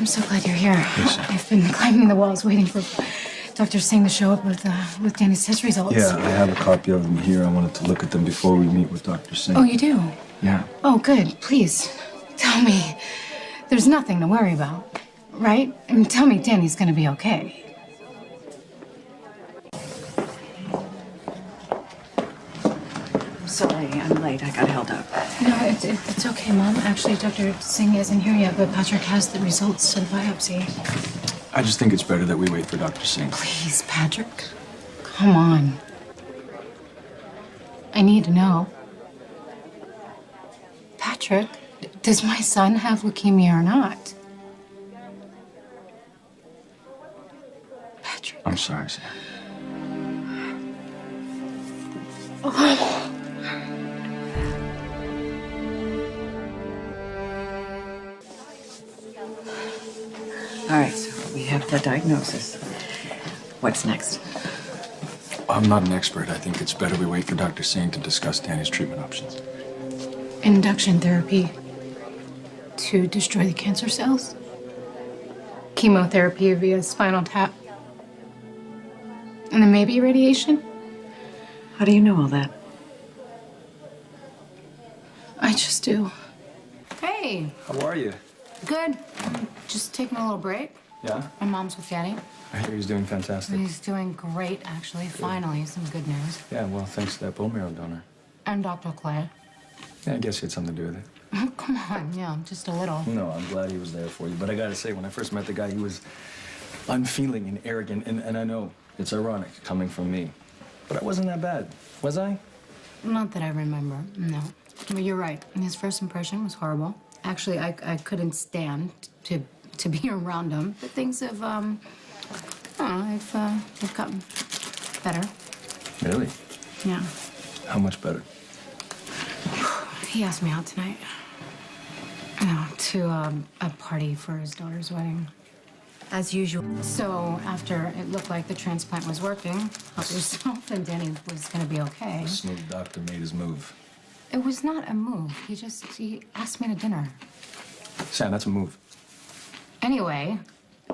I'm so glad you're here. Yes. I've been climbing the walls waiting for Dr. Singh to show up with Danny's test results. Yeah, I have a copy of them here. I wanted to look at them before we meet with Dr. Singh. Oh, you do? Yeah. Oh, good. Please, tell me. There's nothing to worry about, right? I mean, tell me Danny's gonna be okay. Sorry, I'm late. I got held up. No, it's okay, Mom. Actually, Dr. Singh isn't here yet, but Patrick has the results to the biopsy. I just think it's better that we wait for Dr. Singh. Please, Patrick. Come on. I need to know. Patrick, does my son have leukemia or not? Patrick. I'm sorry, Sam. Oh. All right, so we have the diagnosis. What's next? I'm not an expert. I think it's better we wait for Dr. Singh to discuss Danny's treatment options. Induction therapy to destroy the cancer cells. Chemotherapy via spinal tap. And then maybe radiation. How do you know all that? I just do. Hey. How are you? Good. Just taking a little break. Yeah? My mom's with Daddy. I hear he's doing fantastic. He's doing great, actually. Finally, some good news. Yeah, well, thanks to that bone marrow donor. And Dr. Clay. Yeah, I guess he had something to do with it. Oh, come on, yeah, just a little. No, I'm glad he was there for you. But I gotta say, when I first met the guy, he was unfeeling and arrogant. And I know it's ironic coming from me. But I wasn't that bad, was I? Not that I remember, no. But you're right. His first impression was horrible. Actually, I couldn't stand to be around him. But things have, I don't know, they've gotten better. Really? Yeah. How much better? He asked me out tonight. You know, to a party for his daughter's wedding. As usual. So after it looked like the transplant was working, help yourself, and Danny was gonna be okay. The smooth doctor made his move. It was not a move. He asked me to dinner. Sam, that's a move. Anyway,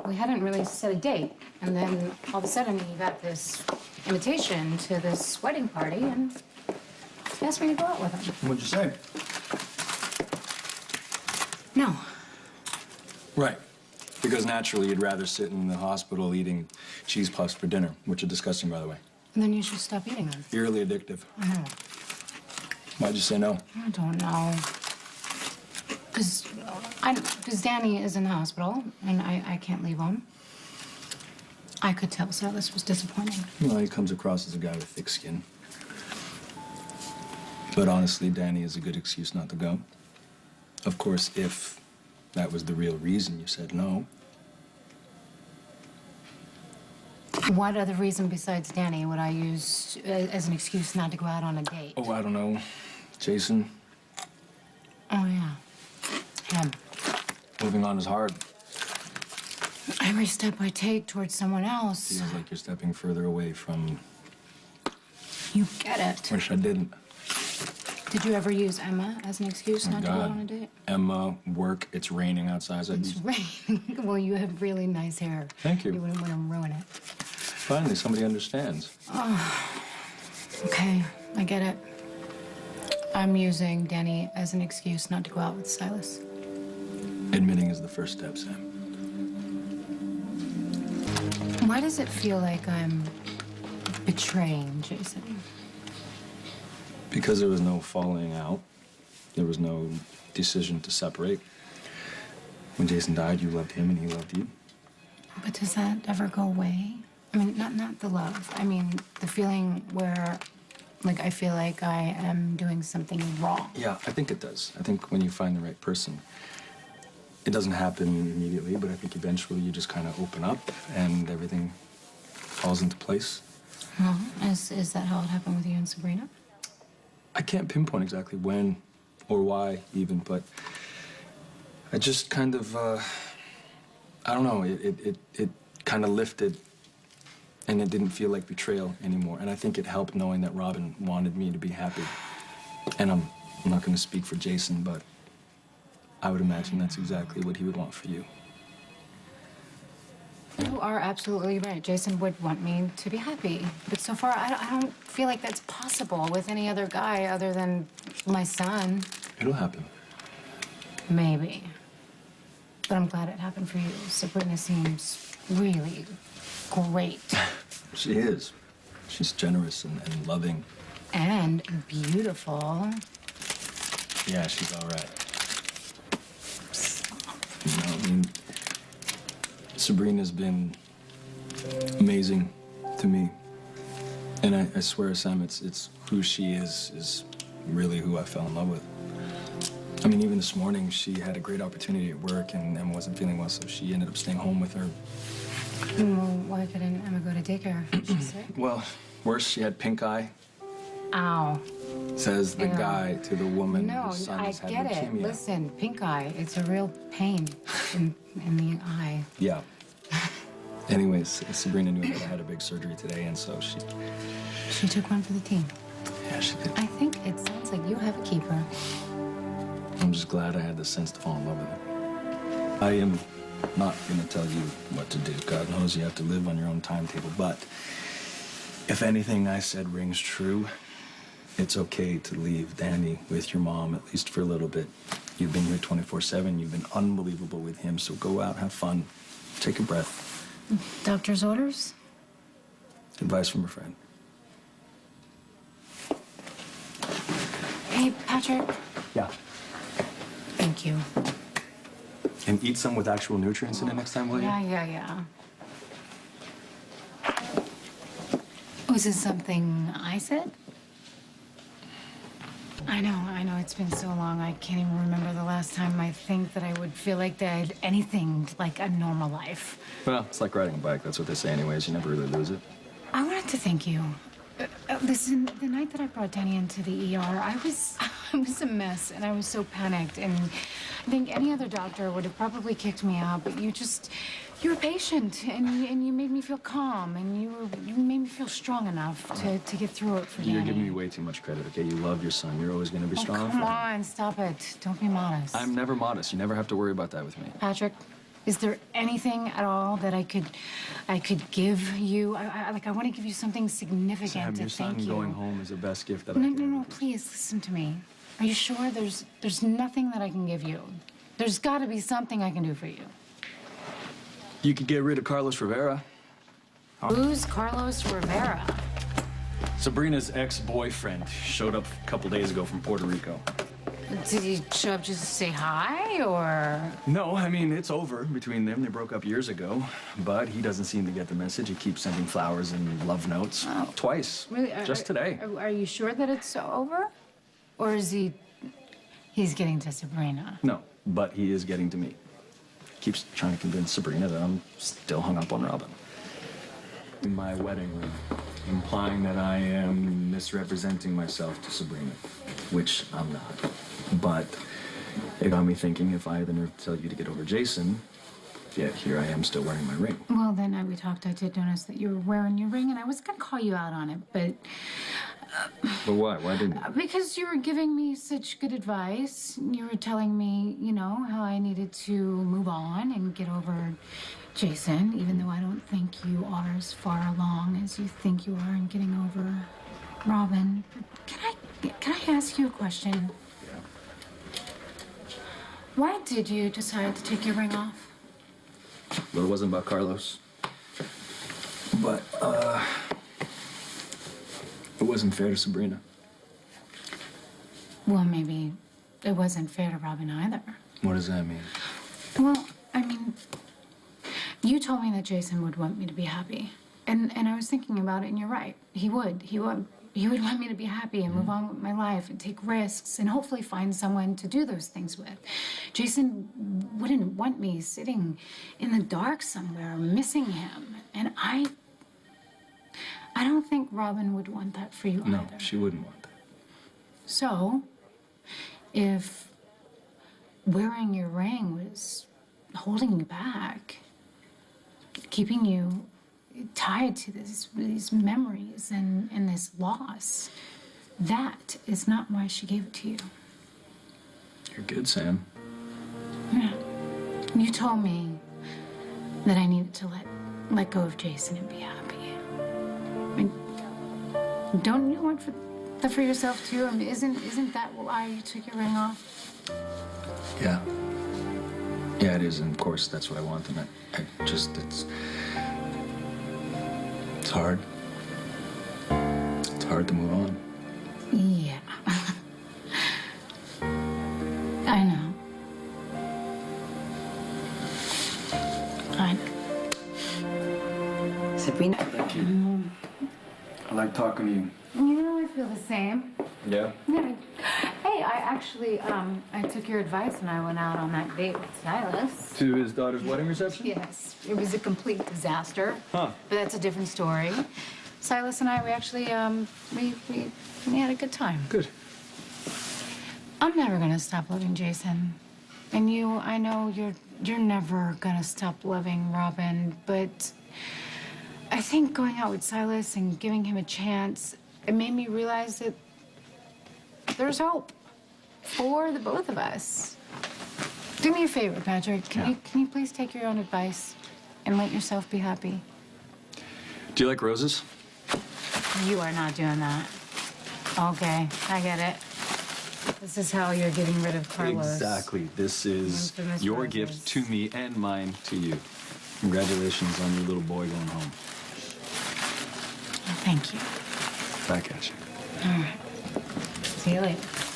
we hadn't really set a date. And then all of a sudden he got this invitation to this wedding party and he asked me to go out with him. What'd you say? No. Right. Because naturally you'd rather sit in the hospital eating cheese puffs for dinner, which are disgusting, by the way. And then you should stop eating them. Eerily addictive. I know. Why'd you say no? I don't know. Because Danny is in the hospital, and I can't leave him. I could tell Silas was disappointing. Well, he comes across as a guy with thick skin. But honestly, Danny is a good excuse not to go. Of course, if that was the real reason you said no. What other reason besides Danny would I use as an excuse not to go out on a date? Oh, I don't know. Jason. Oh, yeah. Him. Moving on is hard. Every step I take towards someone else. Feels like you're stepping further away from... You get it. Wish I didn't. Did you ever use Emma as an excuse not to go on a date? Emma, work, it's raining outside. It's raining. Well, you have really nice hair. Thank you. You wouldn't want to ruin it. Finally, somebody understands. Oh, okay, I get it. I'm using Danny as an excuse not to go out with Silas. Admitting is the first step, Sam. Why does it feel like I'm betraying Jason? Because there was no falling out. There was no decision to separate. When Jason died, you loved him and he loved you. But does that ever go away? I mean, not the love. I mean, the feeling where, like, I feel like I am doing something wrong. Yeah, I think it does. I think when you find the right person, it doesn't happen immediately, but I think eventually you just kind of open up and everything falls into place. Well, is that how it happened with you and Sabrina? I can't pinpoint exactly when or why even, but I just kind of, I don't know, it kind of lifted and it didn't feel like betrayal anymore. And I think it helped knowing that Robin wanted me to be happy. And I'm not going to speak for Jason, but I would imagine that's exactly what he would want for you. You are absolutely right. Jason would want me to be happy. But so far, I don't feel like that's possible with any other guy other than my son. It'll happen. Maybe. But I'm glad it happened for you. Sabrina seems really great. She is. She's generous and loving. And beautiful. Yeah, she's all right. You know, I mean, Sabrina's been amazing to me. And I swear, Sam, it's who she is really who I fell in love with. I mean, even this morning, she had a great opportunity at work and wasn't feeling well, so she ended up staying home with her. Well, why couldn't Emma go to daycare? She's sick. Well, worse, she had pink eye. Ow. Says the Yeah. guy to the woman No, whose son I has had get it. leukemia. Listen, pink eye, it's a real pain in the eye. Yeah. Anyways, Sabrina knew that I had a big surgery today, and so She took one for the team. yeah, she did. I think it sounds like you have a keeper. I'm just glad I had the sense to fall in love with her. I am not gonna tell you what to do. God knows you have to live on your own timetable, but if anything I said rings true, it's okay to leave Danny with your mom, at least for a little bit. You've been here 24/7. You've been unbelievable with him, so go out, have fun, take a breath. Doctor's orders? Advice from a friend. Hey, Patrick. Yeah. Thank you. And eat some with actual nutrients in it next time, will you? Yeah. Was it something I said? I know, it's been so long, I can't even remember the last time I think that I would feel like that I had anything like a normal life. Well, it's like riding a bike. That's what they say anyways. You never really lose it. I wanted to thank you. Listen, the night that I brought Danny into the ER, I was a mess, and I was so panicked, and I think any other doctor would have probably kicked me out, but you were patient, and you made me feel calm, and you made me feel strong enough to get through it for Danny. You're giving me way too much credit, okay? You love your son. You're always going to be strong for Come him. on, stop it. Don't be modest. I'm never modest. You never have to worry about that with me. Patrick, is there anything at all that I could give you? I want to give you something significant Sam, to your son thank you. going home is the best gift that I No, can. please listen to me. Are you sure there's nothing that I can give you? There's got to be something I can do for you. You could get rid of Carlos Rivera. Who's Carlos Rivera? Sabrina's ex-boyfriend showed up a couple days ago from Puerto Rico. Did he show up just to say hi, or? No, I mean, it's over between them. They broke up years ago. But he doesn't seem to get the message. He keeps sending flowers and love notes. Oh. Twice. Really? Just today. Are you sure that it's over? Or is he's getting to Sabrina? No, but he is getting to me. Keeps trying to convince Sabrina that I'm still hung up on Robin. In my wedding ring, implying that I am misrepresenting myself to Sabrina, which I'm not. But it got me thinking if I had the nerve to tell you to get over Jason, yet here I am still wearing my ring. Well, that night we talked, I did notice that you were wearing your ring, and I was gonna call you out on it, but But why? Why didn't you? because you were giving me such good advice. You were telling me, how I needed to move on and get over Jason, even though I don't think you are as far along as you think you are in getting over Robin. Can I ask you a question? Yeah. Why did you decide to take your ring off? Well, it wasn't about Carlos. But, it wasn't fair to Sabrina. Well, maybe it wasn't fair to Robin either. What does that mean? Well, I mean, you told me that Jason would want me to be happy. And I was thinking about it, and you're right. He would. He would want me to be happy and move on with my life and take risks and hopefully find someone to do those things with. Jason wouldn't want me sitting in the dark somewhere, missing him. And I don't think Robin would want that for you No, either. she wouldn't want that. So, if wearing your ring was holding you back, keeping you tied to these memories and this loss, that is not why she gave it to you. You're good, Sam. Yeah. You told me that I needed to let let go of Jason and be happy. I mean, don't you want that for yourself too? I mean, isn't that why you took your ring off? Yeah. Yeah, it is, and of course that's what I want, and I just, it's hard. It's hard to move on. Yeah. I know. I know. Sabrina. Thank you. I like talking to you. You know, I feel the same. Yeah? Yeah. Hey, I actually, I took your advice and I went out on that date with Silas. To his daughter's wedding reception? Yes, it was a complete disaster. Huh. But that's a different story. Silas and I, we actually, we had a good time. Good. I'm never gonna stop loving Jason. And you, I know you're never gonna stop loving Robin, but I think going out with Silas and giving him a chance, it made me realize that there's hope for the both of us. Do me a favor, Patrick. Can you please take your own advice and let yourself be happy? Do you like roses? You are not doing that. Okay, I get it. This is how you're getting rid of Carlos. Exactly. This is Infamous your roses. gift to me and mine to you. Congratulations on your little boy going home. Thank you. Back at you. All right. See you later.